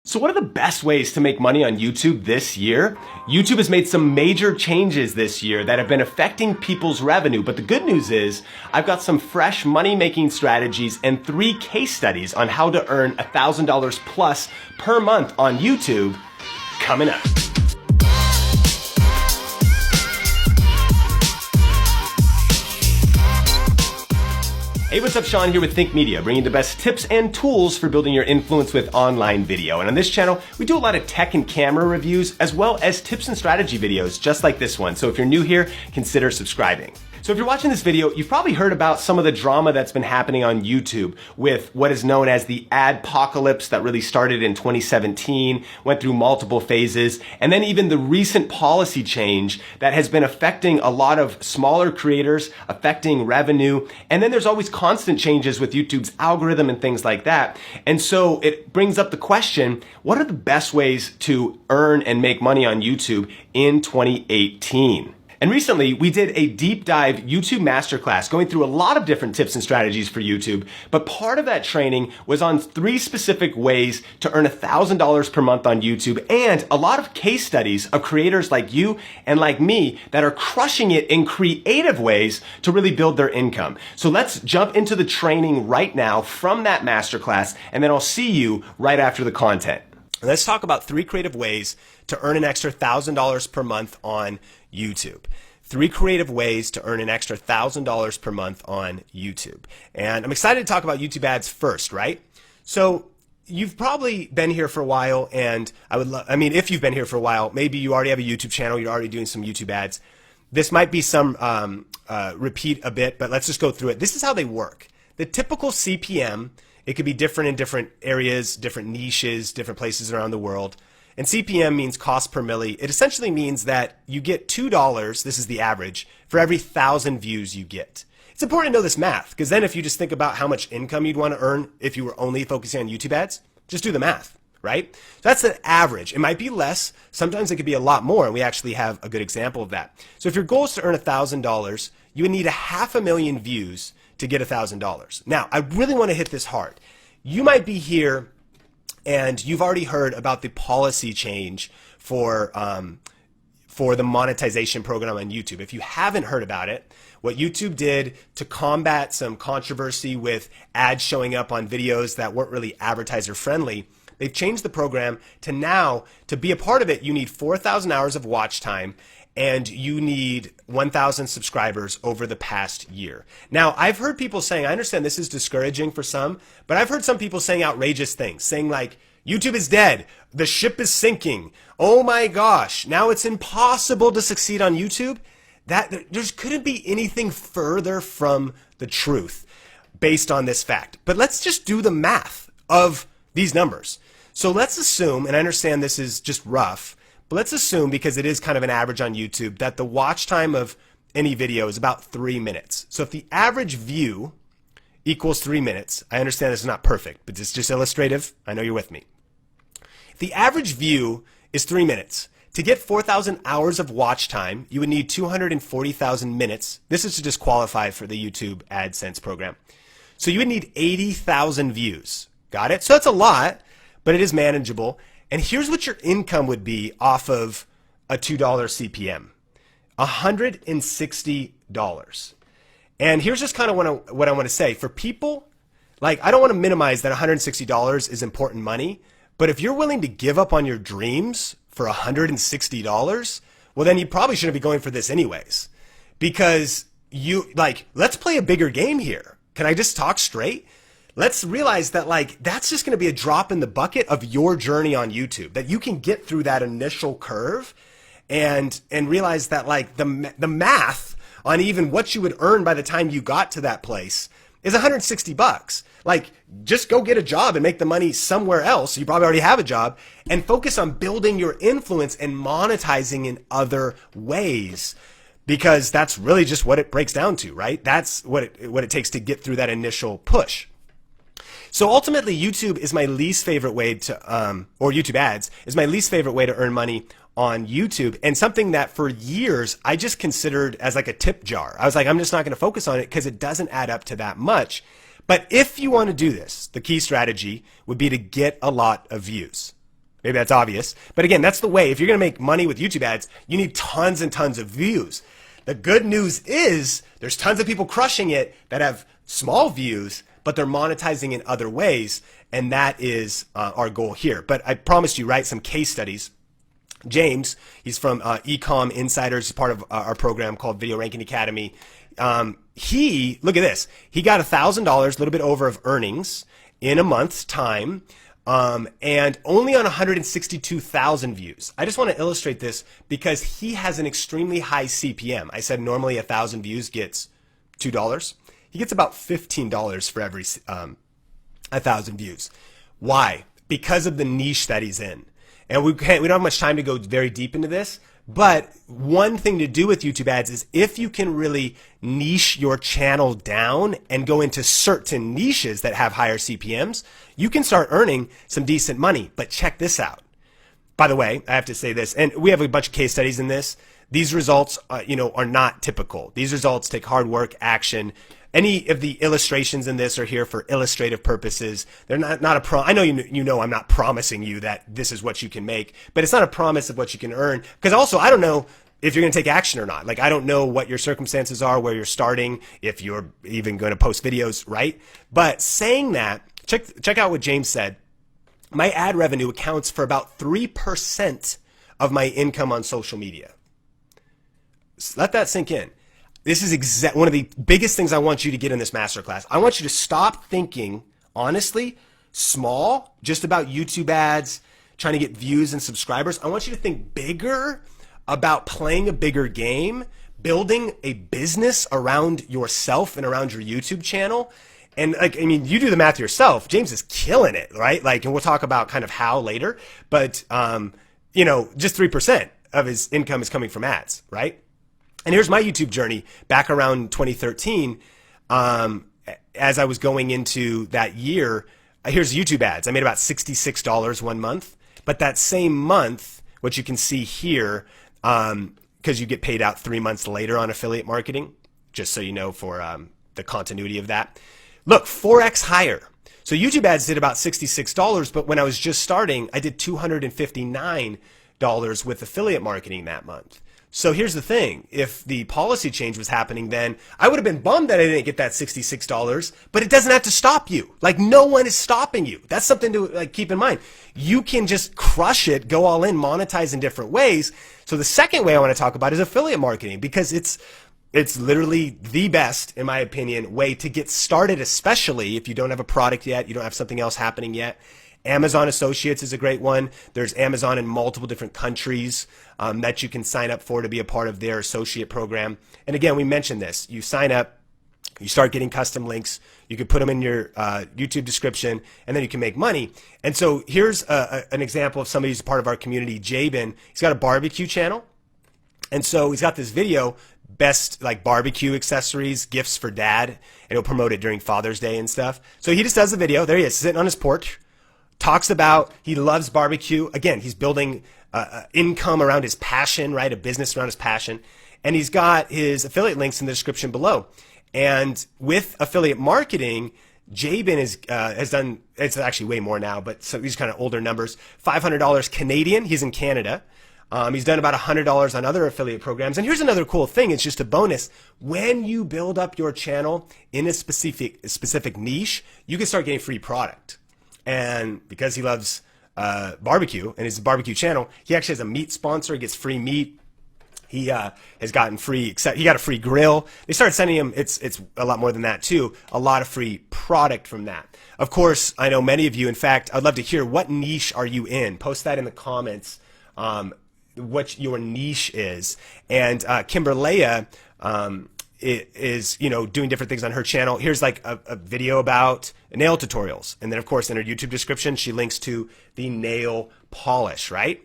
So what are the best ways to make money on YouTube this year? YouTube has made some major changes this year that have been affecting people's revenue, but the good news is I've got some fresh money-making strategies and 3 case studies on how to earn $1,000 plus per month on YouTube coming up. Hey, what's up? Sean here with Think Media, bringing the best tips and tools for building your influence with online video. And on this channel, we do a lot of tech and camera reviews, as well as tips and strategy videos, just like this one. So if you're new here, consider subscribing. So if you're watching this video, you've probably heard about some of the drama that's been happening on YouTube with what is known as the adpocalypse that really started in 2017, went through multiple phases, and then even the recent policy change that has been affecting a lot of smaller creators, affecting revenue, and then there's always constant changes with YouTube's algorithm and things like that. And so it brings up the question, what are the best ways to earn and make money on YouTube in 2018? And recently, we did a deep dive YouTube masterclass going through a lot of different tips and strategies for YouTube, but part of that training was on 3 specific ways to earn $1,000 per month on YouTube and a lot of case studies of creators like you and like me that are crushing it in creative ways to really build their income. So let's jump into the training right now from that masterclass, and then I'll see you right after the content. Let's talk about 3 creative ways to earn an extra $1,000 per month on YouTube. 3 creative ways to earn an extra $1,000 per month on YouTube. And I'm excited to talk about YouTube ads first, right? So you've probably been here for a while, and if you've been here for a while, maybe you already have a YouTube channel, you're already doing some YouTube ads. This might be some repeat a bit, but let's just go through it. This is how they work. The typical CPM, it could be different in different areas, different niches, different places around the world. And CPM means cost per milli. It essentially means that you get $2, this is the average, for every 1,000 views you get. It's important to know this math, because then if you just think about how much income you'd want to earn if you were only focusing on YouTube ads, just do the math, right? So that's the average. It might be less. Sometimes it could be a lot more, and we actually have a good example of that. So if your goal is to earn $1,000, you would need 500,000 views to get $1,000. Now, I really want to hit this hard. You might be here and you've already heard about the policy change for the monetization program on YouTube. If you haven't heard about it, what YouTube did to combat some controversy with ads showing up on videos that weren't really advertiser friendly, they've changed the program to now, to be a part of it, you need 4,000 hours of watch time and you need 1,000 subscribers over the past year. Now, I've heard people saying, I understand this is discouraging for some, but I've heard some people saying outrageous things, saying like, YouTube is dead, the ship is sinking, oh my gosh, now it's impossible to succeed on YouTube. There couldn't be anything further from the truth based on this fact. But let's just do the math of these numbers. So let's assume, and I understand this is just rough, but let's assume, because it is kind of an average on YouTube, that the watch time of any video is about 3 minutes. So if the average view equals 3 minutes, I understand this is not perfect, but it's just illustrative. I know you're with me. If the average view is 3 minutes, to get 4,000 hours of watch time, you would need 240,000 minutes. This is to just qualify for the YouTube AdSense program. So you would need 80,000 views. Got it? So that's a lot, but it is manageable. And here's what your income would be off of a $2 CPM. $160. And here's just kind of what I want to say. For people, like, I don't want to minimize that $160 is important money, but if you're willing to give up on your dreams for $160, well, then you probably shouldn't be going for this anyways. Because let's play a bigger game here. Can I just talk straight? Let's realize that that's just going to be a drop in the bucket of your journey on YouTube, that you can get through that initial curve and realize that the math on even what you would earn by the time you got to that place is $160. Just go get a job and make the money somewhere else. You probably already have a job, and focus on building your influence and monetizing in other ways. Because that's really just what it breaks down to, right? That's what it takes to get through that initial push. So ultimately, YouTube is my least favorite way to, or YouTube ads is my least favorite way to earn money on YouTube, and something that for years I just considered as like a tip jar. I was like, I'm just not going to focus on it because it doesn't add up to that much. But if you want to do this, the key strategy would be to get a lot of views. Maybe that's obvious. But again, that's the way. If you're going to make money with YouTube ads, you need tons and tons of views. The good news is there's tons of people crushing it that have small views, but they're monetizing in other ways. And that is our goal here. But I promised you, right, some case studies. James, he's from Ecom Insiders, he's part of our program called Video Ranking Academy. Look at this. He got $1,000, a little bit over of earnings in a month's time. And only on 162,000 views. I just want to illustrate this because he has an extremely high CPM. I said normally 1,000 views gets $2. He gets about $15 for every 1,000 views. Why? Because of the niche that he's in. And we don't have much time to go very deep into this, but one thing to do with YouTube ads is if you can really niche your channel down and go into certain niches that have higher CPMs, you can start earning some decent money. But check this out. By the way, I have to say this, and we have a bunch of case studies in this. These results, are not typical. These results take hard work, action. Any of the illustrations in this are here for illustrative purposes. They're not I know I'm not promising you that this is what you can make, but it's not a promise of what you can earn. Because also, I don't know if you're going to take action or not. Like, I don't know what your circumstances are, where you're starting, if you're even going to post videos, right? But saying that, check out what James said. My ad revenue accounts for about 3% of my income on social media. So let that sink in. This is one of the biggest things I want you to get in this masterclass. I want you to stop thinking, honestly, small, just about YouTube ads, trying to get views and subscribers. I want you to think bigger about playing a bigger game, building a business around yourself and around your YouTube channel. And you do the math yourself. James is killing it, right? And we'll talk about kind of how later, but, just 3% of his income is coming from ads, right? And here's my YouTube journey back around 2013. As I was going into that year, here's YouTube ads. I made about $66 one month, but that same month, what you can see here, because you get paid out 3 months later on affiliate marketing, just so you know for the continuity of that. Look, 4x higher. So YouTube ads did about $66, but when I was just starting, I did $259 with affiliate marketing that month. So here's the thing. If the policy change was happening then, I would have been bummed that I didn't get that $66, but it doesn't have to stop you. No one is stopping you. That's something to keep in mind. You can just crush it, go all in, monetize in different ways. So the second way I want to talk about is affiliate marketing, because it's literally the best, in my opinion, way to get started, especially if you don't have a product yet, you don't have something else happening yet. Amazon Associates is a great one. There's Amazon in multiple different countries that you can sign up for to be a part of their associate program. And again, we mentioned this. You sign up, you start getting custom links. You can put them in your YouTube description, and then you can make money. And so here's an example of somebody who's a part of our community, Jabin. He's got a barbecue channel. And so he's got this video, best barbecue accessories, gifts for dad, and he'll promote it during Father's Day and stuff. So he just does the video. There he is, sitting on his porch. Talks about he loves barbecue. Again, he's building income around his passion, right? A business around his passion. And he's got his affiliate links in the description below. And with affiliate marketing, Jabin has done, it's actually way more now, but so these kind of older numbers, $500 Canadian. He's in Canada. He's done about $100 on other affiliate programs. And here's another cool thing. It's just a bonus. When you build up your channel in a specific niche, you can start getting free product. And because he loves barbecue and his barbecue channel, he actually has a meat sponsor. He gets free meat. He has gotten free, he got a free grill. They started sending him, it's a lot more than that too, a lot of free product from that. Of course, I know many of you, in fact, I'd love to hear, what niche are you in? Post that in the comments, what your niche is. And Kimberlea is doing different things on her channel. Here's a video about nail tutorials. And then of course in her YouTube description, she links to the nail polish, right?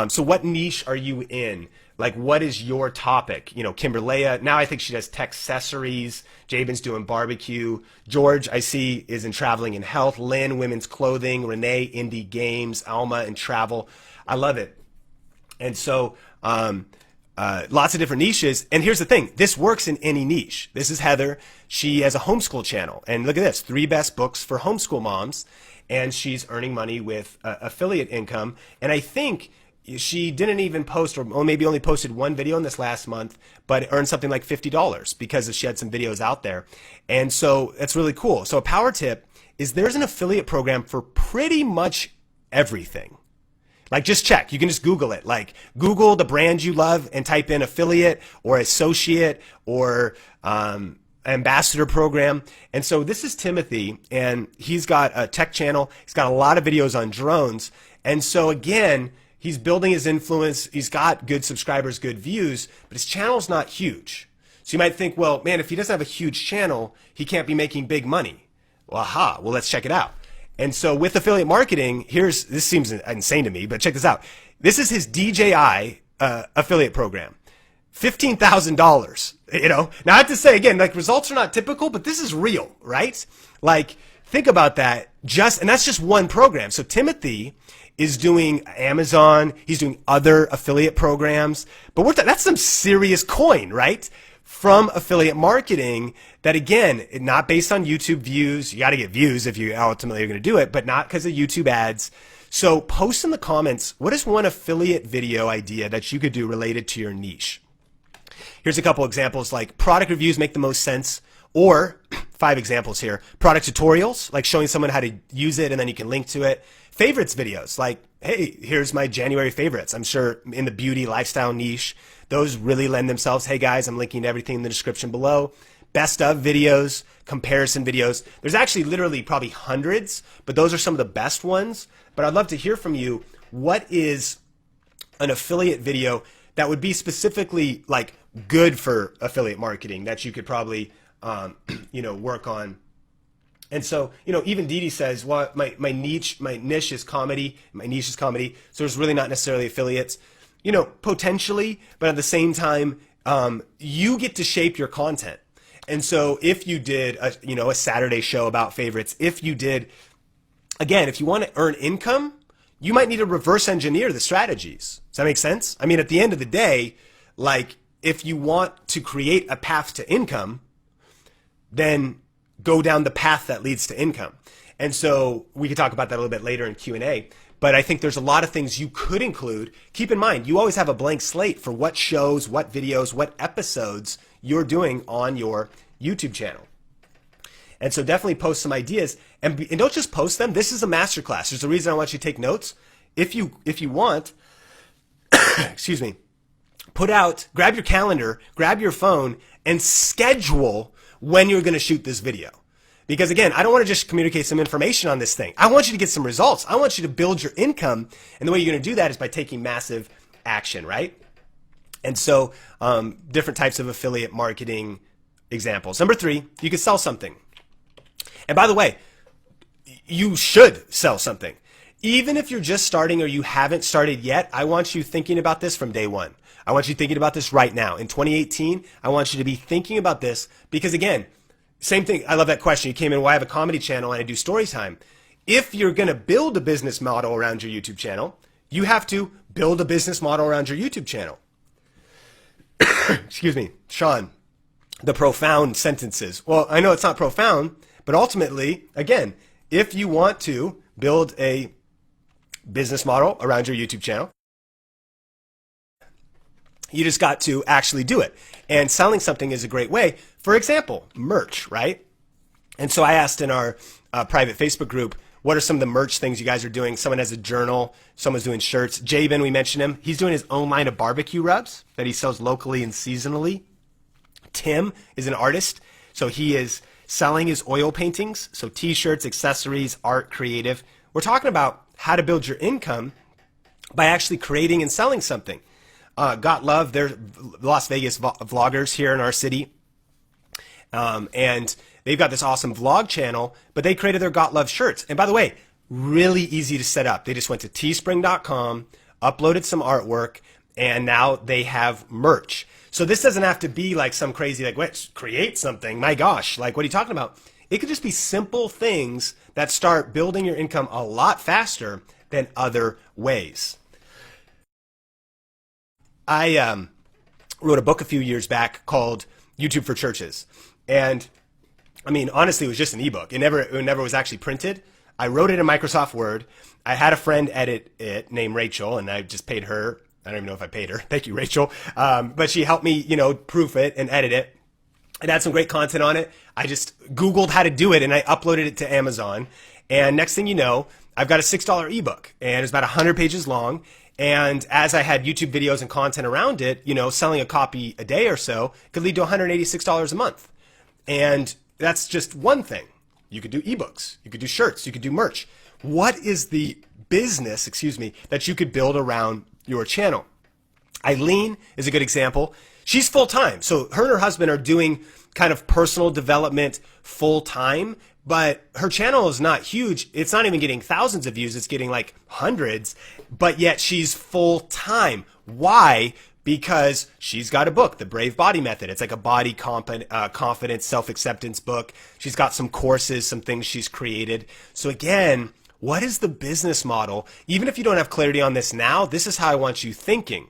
So what niche are you in? What is your topic? Kimberlea, now I think she does tech accessories. Jabin's doing barbecue. George, I see, is in traveling and health. Lynn, women's clothing. Renee, indie games. Alma, and travel. I love it. And so, lots of different niches. And here's the thing. This works in any niche. This is Heather. She has a homeschool channel. And look at this. 3 best books for homeschool moms. and she's earning money with affiliate income. And I think she didn't even post, or maybe only posted one video in this last month, but earned something like $50 because she had some videos out there. And so that's really cool. So a power tip is there's an affiliate program for pretty much everything. Like, just check. You can just Google it. Like, Google the brand you love and type in affiliate or associate or ambassador program. And so this is Timothy, and he's got a tech channel. He's got a lot of videos on drones. And so again, he's building his influence. He's got good subscribers, good views, but his channel's not huge. So you might think, well, man, if he doesn't have a huge channel, he can't be making big money. Well, aha. Well, let's check it out. And so with affiliate marketing, this seems insane to me, but check this out. This is his DJI affiliate program. $15,000, Now I have to say again, like, results are not typical, but this is real, right? Like, think about that. And that's just one program. So Timothy is doing Amazon. He's doing other affiliate programs, but that's some serious coin, right? From affiliate marketing that, again, not based on YouTube views. You got to get views if you ultimately are going to do it, but not because of YouTube ads. So post in the comments, what is one affiliate video idea that you could do related to your niche? Here's a couple examples, like product reviews make the most sense, or 5 examples here. Product tutorials, like showing someone how to use it and then you can link to it. Favorites videos, like, hey, here's my January favorites. I'm sure in the beauty lifestyle niche, those really lend themselves. Hey guys, I'm linking to everything in the description below. Best of videos, comparison videos. There's actually literally probably hundreds, but those are some of the best ones. But I'd love to hear from you. What is an affiliate video that would be specifically like good for affiliate marketing that you could probably, work on? And so, even Didi says, well, my niche is comedy. My niche is comedy. So there's really not necessarily affiliates, potentially, but at the same time, you get to shape your content. And so if you did a Saturday show about favorites, if you want to earn income, you might need to reverse engineer the strategies. Does that make sense? I mean, at the end of the day, like, if you want to create a path to income, then go down the path that leads to income. And so we could talk about that a little bit later in Q&A, but I think there's a lot of things you could include. Keep in mind, you always have a blank slate for what shows, what videos, what episodes you're doing on your YouTube channel. And so definitely post some ideas, and don't just post them. This is a masterclass. There's a reason I want you to take notes. If you want, excuse me, grab your calendar, grab your phone, and schedule when you're going to shoot this video. Because again, I don't want to just communicate some information on this thing. I want you to get some results. I want you to build your income. And the way you're going to do that is by taking massive action, right? And so different types of affiliate marketing examples. Number 3, you could sell something. And by the way, you should sell something. Even if you're just starting or you haven't started yet, I want you thinking about this from day one. I want you thinking about this right now. In 2018, I want you to be thinking about this because, again, same thing. I love that question. You came in, well, I have a comedy channel and I do story time. If you're going to build a business model around your YouTube channel, you have to build a business model around your YouTube channel. Excuse me, Sean, the profound sentences. Well, I know it's not profound, but ultimately, again, if you want to build a business model around your YouTube channel, you just got to actually do it. And selling something is a great way. For example, merch, right? And so I asked in our private Facebook group, what are some of the merch things you guys are doing? Someone has a journal. Someone's doing shirts. Jabin, we mentioned him. He's doing his own line of barbecue rubs that he sells locally and seasonally. Tim is an artist. So he is selling his oil paintings. So t-shirts, accessories, art, creative. We're talking about how to build your income by actually creating and selling something. Got Love, they're Las Vegas vloggers here in our city. And they've got this awesome vlog channel, but they created their Got Love shirts. And by the way, really easy to set up. They just went to teespring.com, uploaded some artwork, and now they have merch. So this doesn't have to be like some crazy, like, what, create something. My gosh, like, what are you talking about? It could just be simple things that start building your income a lot faster than other ways. I wrote a book a few years back called YouTube for Churches. And I mean, honestly, it was just an ebook. It never was actually printed. I wrote it in Microsoft Word. I had a friend edit it named Rachel, and I just paid her. I don't even know if I paid her. Thank you, Rachel. But she helped me, proof it and edit it. It had some great content on it. I just Googled how to do it, and I uploaded it to Amazon. And next thing you know, I've got a $6 ebook, and it's about 100 pages long. And as I had YouTube videos and content around it, selling a copy a day or so could lead to $186 a month. And that's just one thing. You could do ebooks, you could do shirts, you could do merch. What is the business, that you could build around your channel? Eileen is a good example. She's full-time. So her and her husband are doing kind of personal development full-time, but her channel is not huge. It's not even getting thousands of views. It's getting like hundreds, but yet she's full-time. Why? Because she's got a book, The Brave Body Method. It's like a body confidence, self-acceptance book. She's got some courses, some things she's created. So again, what is the business model? Even if you don't have clarity on this now, this is how I want you thinking.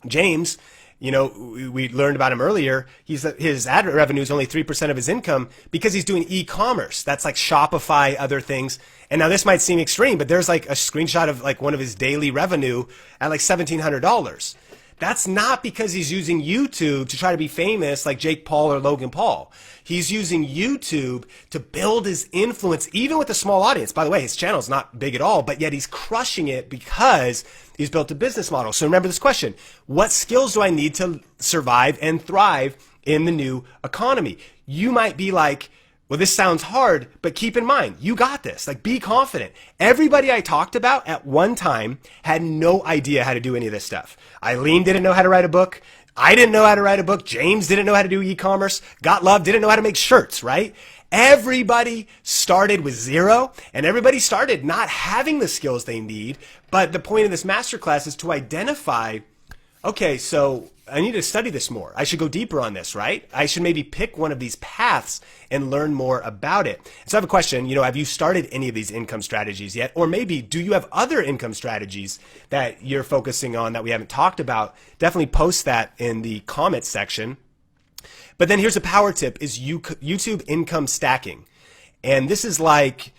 James, we learned about him earlier. His ad revenue is only 3% of his income because he's doing e-commerce. That's like Shopify, other things. And now this might seem extreme, but there's like a screenshot of like one of his daily revenue at like $1,700. That's not because he's using YouTube to try to be famous like Jake Paul or Logan Paul. He's using YouTube to build his influence, even with a small audience. By the way, his channel is not big at all, but yet he's crushing it because he's built a business model. So remember this question: what skills do I need to survive and thrive in the new economy? You might be like, well, this sounds hard, but keep in mind, you got this. Like, be confident. Everybody I talked about at one time had no idea how to do any of this stuff. Eileen didn't know how to write a book. I didn't know how to write a book. James didn't know how to do e-commerce. Got Love didn't know how to make shirts, right? Everybody started with zero, and everybody started not having the skills they need. But the point of this masterclass is to identify, okay, so I need to study this more. I should go deeper on this, right? I should maybe pick one of these paths and learn more about it. So I have a question, have you started any of these income strategies yet? Or maybe do you have other income strategies that you're focusing on that we haven't talked about? Definitely post that in the comments section. But then here's a power tip, is YouTube income stacking. And this is like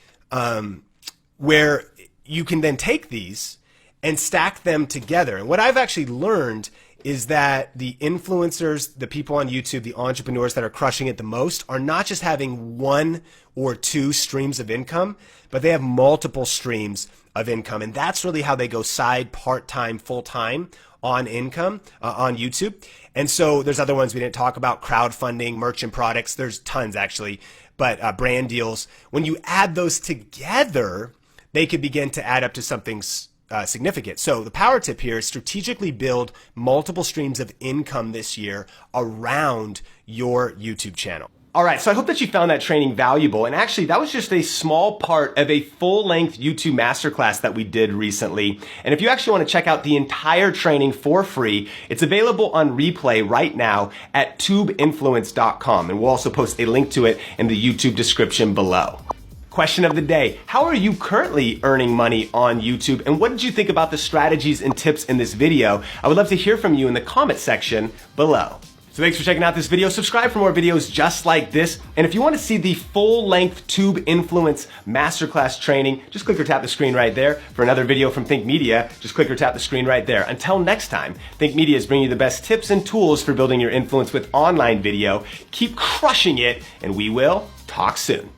where you can then take these and stack them together. And what I've actually learned is that the influencers, the people on YouTube, the entrepreneurs that are crushing it the most are not just having one or two streams of income, but they have multiple streams of income. And that's really how they go side, part-time, full-time on income on YouTube. And so there's other ones we didn't talk about: crowdfunding, merchant products. There's tons actually, but brand deals. When you add those together, they could begin to add up to something significant. So the power tip here is strategically build multiple streams of income this year around your YouTube channel. All right, so I hope that you found that training valuable. And actually, that was just a small part of a full-length YouTube masterclass that we did recently. And if you actually want to check out the entire training for free, it's available on replay right now at tubeinfluence.com. And we'll also post a link to it in the YouTube description below. Question of the day: how are you currently earning money on YouTube, and what did you think about the strategies and tips in this video? I would love to hear from you in the comment section below. So thanks for checking out this video. Subscribe for more videos just like this. And if you want to see the full-length Tube Influence Masterclass training, just click or tap the screen right there. For another video from Think Media, just click or tap the screen right there. Until next time, Think Media is bringing you the best tips and tools for building your influence with online video. Keep crushing it, and we will talk soon.